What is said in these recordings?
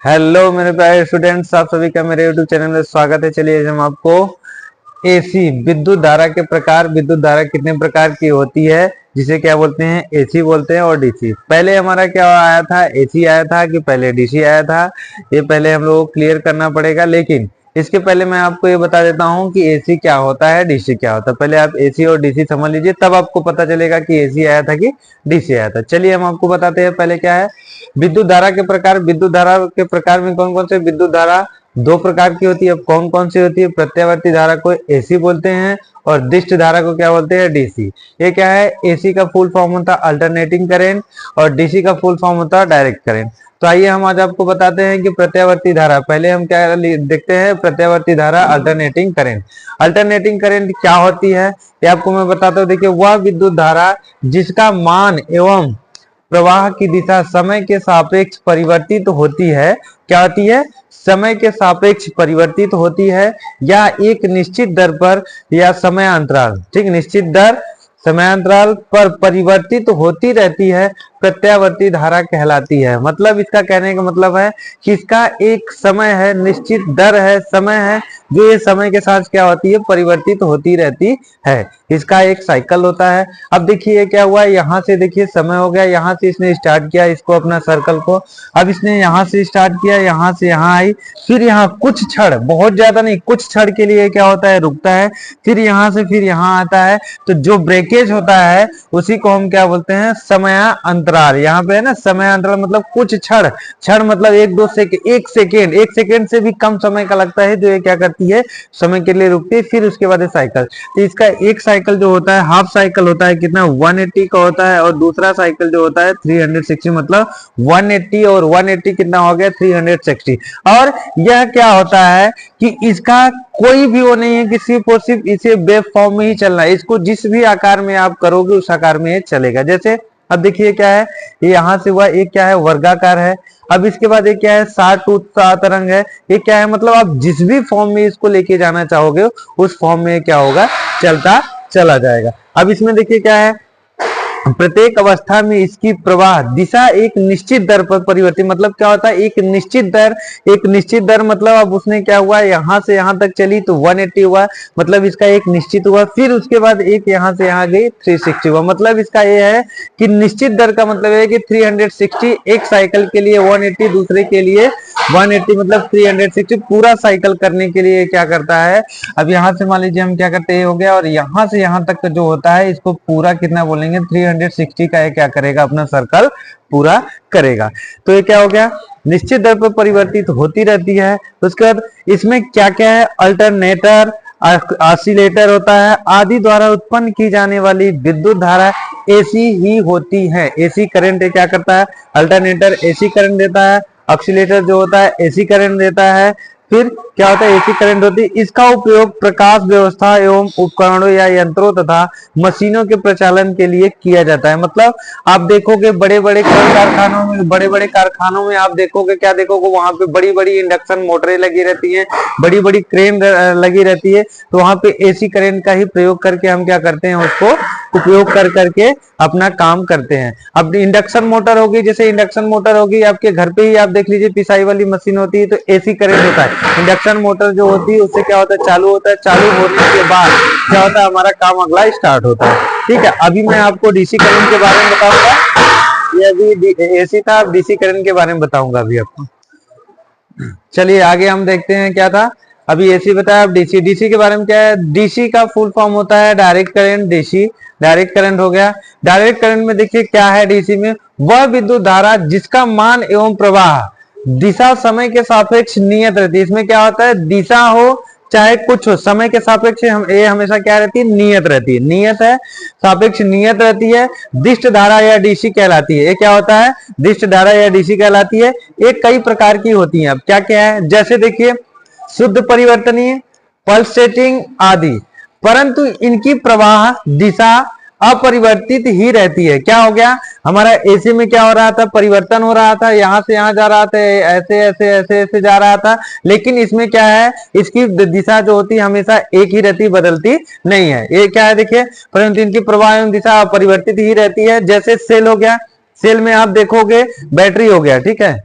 Hello मेरे प्यारे students, आप सभी का मेरे यूट्यूब चैनल में स्वागत है। चलिए हम आपको एसी विद्युत धारा के प्रकार, विद्युत धारा कितने प्रकार की होती है, जिसे क्या बोलते हैं, एसी बोलते हैं, और डीसी। पहले हमारा क्या आया था, एसी आया था कि पहले डीसी आया था, ये पहले हम लोग को क्लियर करना पड़ेगा। लेकिन इसके पहले मैं आपको ये बता देता हूँ कि एसी क्या होता है, डीसी क्या होता है। पहले आप एसी और डीसी समझ लीजिए, तब आपको पता चलेगा कि एसी आया था कि डीसी आया था। चलिए हम आपको बताते हैं पहले क्या है विद्युत धारा के प्रकार। विद्युत धारा के प्रकार में कौन कौन से विद्युत धारा दो प्रकार की होती है। अब कौन कौन सी होती है, प्रत्यावर्ती धारा को एसी बोलते हैं और दिष्ट धारा को क्या बोलते हैं, डीसी। ये क्या है, एसी का फुल फॉर्म होता है अल्टरनेटिंग करंट और डीसी का फुल फॉर्म होता है डायरेक्ट करंट। तो आइए हम आज आपको बताते हैं कि प्रत्यावर्ती धारा, पहले हम क्या देखते हैं, प्रत्यावर्ती धारा अल्टरनेटिंग करंट। अल्टरनेटिंग करंट क्या होती है ये आपको मैं बताता हूँ। देखिए, वह विद्युत धारा जिसका मान एवं प्रवाह की दिशा समय के सापेक्ष परिवर्तित होती है। क्या होती है, समय के सापेक्ष परिवर्तित होती है, या एक निश्चित दर पर या समयांतराल, ठीक, निश्चित दर समयांतराल पर परिवर्तित होती रहती है, प्रत्यावर्ती धारा कहलाती है। मतलब इसका कहने का मतलब है कि इसका एक समय है, निश्चित दर है, समय है, जो ये समय के साथ क्या होती है, परिवर्तित होती रहती है। इसका एक साइकिल होता है। अब देखिए क्या हुआ, यहाँ से देखिए समय हो गया, यहाँ से इसने स्टार्ट किया इसको, अपना सर्कल को। अब इसने यहाँ से स्टार्ट किया, यहाँ से यहाँ आई, फिर यहाँ कुछ क्षण, बहुत ज्यादा नहीं, कुछ क्षण के लिए क्या होता है, रुकता है, फिर यहाँ से फिर यहाँ आता है। तो जो ब्रेकेज होता है उसी को हम क्या बोलते हैं, समयांतराल। यहाँ पे है ना समयांतराल, मतलब कुछ क्षण, क्षण मतलब एक दो सेकेंड, एक सेकेंड से भी कम समय का लगता है, जो ये क्या करती है, समय के लिए रुकती है। फिर उसके बाद साइकिल, तो इसका एक साइकिल जो होता है, हाफ साइकिल होता है, कितना 180 का होता है, और दूसरा साइकिल जो होता है 360, मतलब 180 और 180 कितना हो गया, 360। और यह क्या होता है कि इसका कोई भी वो नहीं है कि सिर्फ और सिर्फ इसे वेव फॉर्म में ही चलना है, इसको जिस भी आकार में आप करोगे उस आकार में ये चलेगा। जैसे अब देखिए क्या है, ये यहां से हुआ, एक क्या है, वर्गाकार है। अब इसके बाद एक क्या है, तरंग है। ये क्या है, मतलब आप जिस भी फॉर्म में इसको लेके जाना चाहोगे उस फॉर्म में क्या होगा, चलता चला जाएगा। अब इसमें देखिए क्या है, प्रत्येक अवस्था में इसकी प्रवाह दिशा एक निश्चित दर पर परिवर्तित, मतलब क्या होता है, एक निश्चित दर मतलब अब उसने क्या हुआ, यहां से यहां तक चली तो 180 हुआ, मतलब इसका एक निश्चित हुआ। फिर उसके बाद एक यहां से यहां गई 360 हुआ। मतलब इसका ये है कि निश्चित दर का मतलब है कि 360 एक साइकिल के लिए, 180 दूसरे के लिए 180, मतलब 360 पूरा साइकिल करने के लिए क्या करता है। अब यहां से मान लीजिए हम क्या करते हैं, हो गया, और यहां से यहां तक जो होता है इसको पूरा कितना बोलेंगे, 360 का ये क्या करेगा, अपना सर्कल पूरा करेगा। तो ये क्या हो गया, निश्चित दर पर परिवर्तित होती रहती है। उसके बाद इसमें क्या क्या है, अल्टरनेटर, ऑसिलेटर होता है, आदि द्वारा उत्पन्न की जाने वाली विद्युत धारा एसी ही होती है। एसी करंट क्या करता है, अल्टरनेटर एसी करंट देता है, ऑसिलेटर जो होता है एसी करंट देता है। फिर क्या होता है, एसी करंट होती है। इसका उपयोग प्रकाश व्यवस्था एवं उपकरणों या यंत्रों तथा मशीनों के प्रचालन के लिए किया जाता है। मतलब आप देखोगे बड़े बड़े कारखानों में आप देखोगे, क्या देखोगे, वहां पे बड़ी बड़ी इंडक्शन मोटरें लगी रहती हैं, बड़ी बड़ी क्रेन लगी रहती है। तो वहां पे एसी करंट का ही प्रयोग करके हम क्या करते हैं, उसको उपयोग कर करके अपना काम करते हैं। अब इंडक्शन मोटर होगी, जैसे इंडक्शन मोटर होगी आपके घर पे ही, आप देख लीजिए पिसाई वाली मशीन होती है, तो एसी करंट होता है। इंडक्शन मोटर जो होती है उससे क्या होता है, चालू होता है, चालू होने के बाद क्या होता है, हमारा काम अगला स्टार्ट होता है। ठीक है, अभी मैं आपको डीसी करंट के बारे में बताऊंगा, ये अभी एसी था, अब डीसी करंट के बारे में बताऊंगा अभी आपको। चलिए आगे हम देखते हैं क्या था, अभी एसी बताया, अब डीसी। डीसी के बारे में क्या है, डीसी का फुल फॉर्म होता है direct current, DC direct current हो गया। डायरेक्ट करंट में देखिए क्या है, डीसी में वह विद्युत धारा जिसका मान एवं प्रवाह दिशा समय के सापेक्ष नियत रहती है। इसमें क्या होता है, दिशा हो चाहे कुछ हो, समय के सापेक्ष ये हमेशा क्या रहती है, नियत रहती है, नियत है, सापेक्ष नियत रहती है। दिष्ट धारा या डीसी कहलाती है। ये क्या होता है, दिष्ट धारा या डीसी कहलाती है। ये कई प्रकार की होती है। अब क्या क्या है, जैसे देखिए शुद्ध परिवर्तनीय, पल्सेटिंग आदि, परंतु इनकी प्रवाह दिशा अपरिवर्तित ही रहती है। क्या हो गया, हमारा एसी में क्या हो रहा था, परिवर्तन हो रहा था, यहां से यहां जा रहा था, ऐसे ऐसे ऐसे ऐसे जा रहा था। लेकिन इसमें क्या है, इसकी दिशा जो होती है हमेशा एक ही रहती, बदलती नहीं है। ये क्या है देखिए, परंतु इनकी प्रवाह एवं दिशा अपरिवर्तित ही रहती है। जैसे सेल हो गया, सेल में आप देखोगे बैटरी हो गया, ठीक है,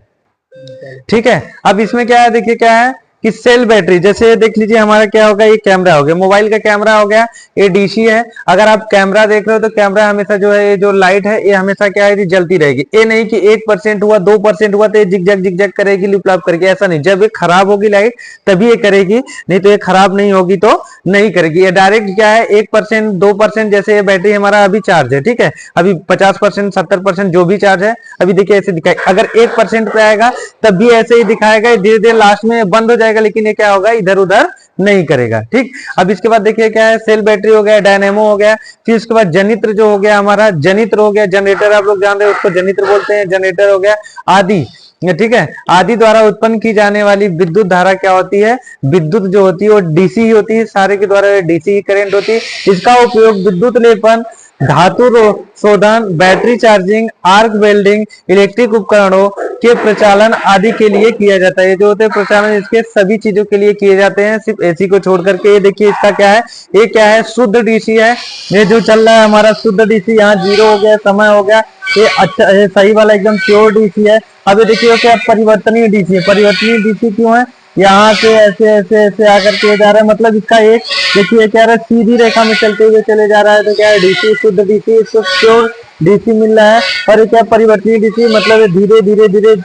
ठीक है। अब इसमें क्या है, देखिए क्या है कि सेल बैटरी, जैसे देख लीजिए हमारा क्या होगा, ये कैमरा हो गया, मोबाइल का कैमरा हो गया, ये डीसी है। अगर आप कैमरा देख रहे हो तो कैमरा हमेशा जो है, ये जो लाइट है ये हमेशा क्या है, जलती रहेगी। ये नहीं कि 1% हुआ 2% हुआ तो ये जिग जैग करेगी, लिप लाप करेगी, ऐसा नहीं। जब ये खराब होगी लाइट तभी ये करेगी, नहीं तो ये खराब नहीं होगी तो नहीं करेगी। ये डायरेक्ट क्या है, 1% 2%, जैसे ये बैटरी हमारा अभी चार्ज है, ठीक है, अभी 50% 70% जो भी चार्ज है, अभी देखिए ऐसे दिखाए, अगर 1% पे आएगा तब भी ऐसे ही दिखाएगा, धीरे धीरे लास्ट में बंद हो जाएगा, लेकिन ये क्या होगा, इधर उधर नहीं करेगा। ठीक, अब इसके बाद देखिए क्या है, सेल बैटरी हो गया, डायनेमो हो गया, फिर उसके बाद जनित्र जो हो गया हमारा, जनित्र हो गया, जनरेटर आप लोग जानते हैं उसको जनित्र बोलते हैं, जनरेटर हो गया, आदि। ठीक है, आदि द्वारा उत्पन्न की जाने वाली विद्युत धारा क्या होती है, विद्युत जो होती है वो डीसी ही होती है, सारे के द्वारा डीसी ही करंट होती है। इसका उपयोग विद्युत लेपन, धातु शोधन, battery charging, arc welding, electric उपकरणों के प्रचालन आदि के लिए किया जाता है। ये जो होते हैं प्रचालन, इसके सभी चीजों के लिए किए जाते हैं, सिर्फ एसी को छोड़ करके। ये देखिए इसका क्या है, ये क्या है, शुद्ध डीसी है, ये जो चल रहा है हमारा शुद्ध डीसी, यहाँ 0 हो गया, समय हो गया, ये अच्छा, ये सही वाला एकदम प्योर डीसी है। अब ये देखिए क्या परिवर्तनीय डीसी है, परिवर्तनीय डीसी क्यों है, यहाँ से ऐसे ऐसे ऐसे आकर के जा रहा है, मतलब इसका एक देखिए क्या रहा है, सीधी रेखा में चलते हुए चले जा रहा है, तो क्या है डीसी, शुद्ध डीसी, इसको प्योर डीसी मिल रहा है। और ये क्या परिवर्तनीय डीसी, मतलब धीरे धीरे धीरे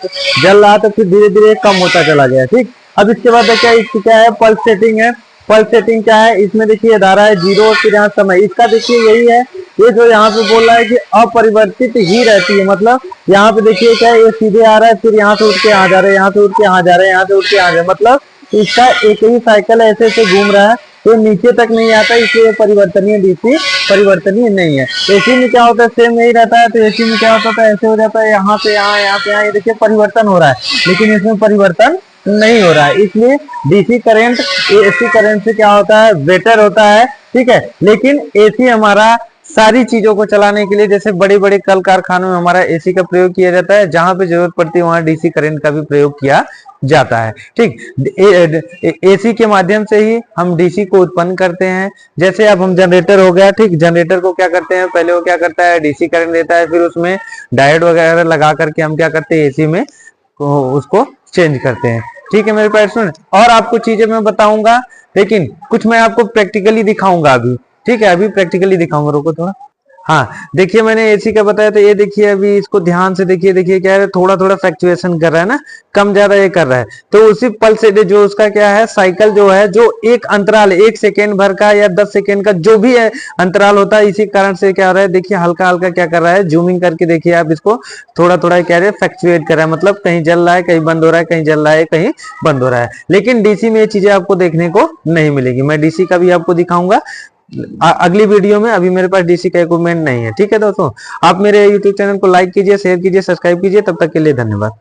जल रहा तो फिर धीरे धीरे कम होता चला गया। ठीक, अब इसके बाद क्या, इसकी क्या है, पल्स सेटिंग है। पल्स सेटिंग क्या है, इसमें देखिए धारा है 0, फिर यहाँ समय, इसका देखिए यही है, ये जो यहाँ पे बोल रहा है कि अपरिवर्तित ही रहती है, मतलब यहाँ पे देखिए क्या है, ये सीधे आ रहा है, फिर यहाँ से उठ के आ जा रहा है, यहाँ से उठ के आ जा रहा है, यहाँ से उठ के आ जा रहा है, मतलब इसका एक ही साइकिल ऐसे ऐसे घूम रहा है, तो नीचे तक नहीं आता, इसलिए परिवर्तनीय डीसी परिवर्तनीय नहीं है। एसी में क्या होता है, सेम यही रहता है, तो एसी में क्या होता है, ऐसे हो जाता है, यहाँ से यहाँ, यहाँ से यहाँ, ये देखिए परिवर्तन हो रहा है, लेकिन इसमें परिवर्तन नहीं हो रहा है, इसलिए डीसी करंट एसी करंट से क्या होता है, बेटर होता है। ठीक है, लेकिन एसी हमारा सारी चीजों को चलाने के लिए, जैसे बड़े बड़े कल कारखानों में हमारा एसी का प्रयोग किया जाता है, जहां पे जरूरत पड़ती है वहां डीसी करंट का भी प्रयोग किया जाता है। ठीक, एसी के माध्यम से ही हम डीसी को उत्पन्न करते हैं। जैसे अब हम जनरेटर हो गया, ठीक, जनरेटर को क्या करते हैं, पहले वो क्या करता है, डीसी करंट देता है, फिर उसमें डायोड वगैरह लगा करके हम क्या करते हैं, एसी में उसको चेंज करते हैं। ठीक है मेरे पास, और आपको चीजें मैं बताऊंगा, लेकिन कुछ मैं आपको प्रैक्टिकली दिखाऊंगा अभी। ठीक है, अभी प्रैक्टिकली दिखाऊंगा, रुको थोड़ा। हाँ, देखिए मैंने एसी का बताया, तो ये देखिए अभी इसको ध्यान से देखिए, देखिए क्या है, थोड़ा थोड़ा फ्लक्चुएशन कर रहा है ना, कम ज्यादा ये कर रहा है, तो उसी पल्स से जो उसका क्या है, साइकिल जो है, जो एक अंतराल 1 सेकेंड भर का या 10 सेकेंड का जो भी है अंतराल होता है, इसी कारण से क्या हो रहा है, देखिए हल्का हल्का क्या कर रहा है, जूमिंग करके देखिए आप इसको, थोड़ा थोड़ा क्या है, फ्लक्चुएट कर रहा है, मतलब कहीं जल रहा है, कहीं बंद हो रहा है, कहीं जल रहा है, कहीं बंद हो रहा है। लेकिन डीसी में ये चीजें आपको देखने को नहीं मिलेगी। मैं डीसी का भी आपको दिखाऊंगा अगली वीडियो में, अभी मेरे पास डीसी का इक्विपमेंट नहीं है। ठीक है दोस्तों, आप मेरे यूट्यूब चैनल को लाइक कीजिए, शेयर कीजिए, सब्सक्राइब कीजिए। तब तक के लिए धन्यवाद।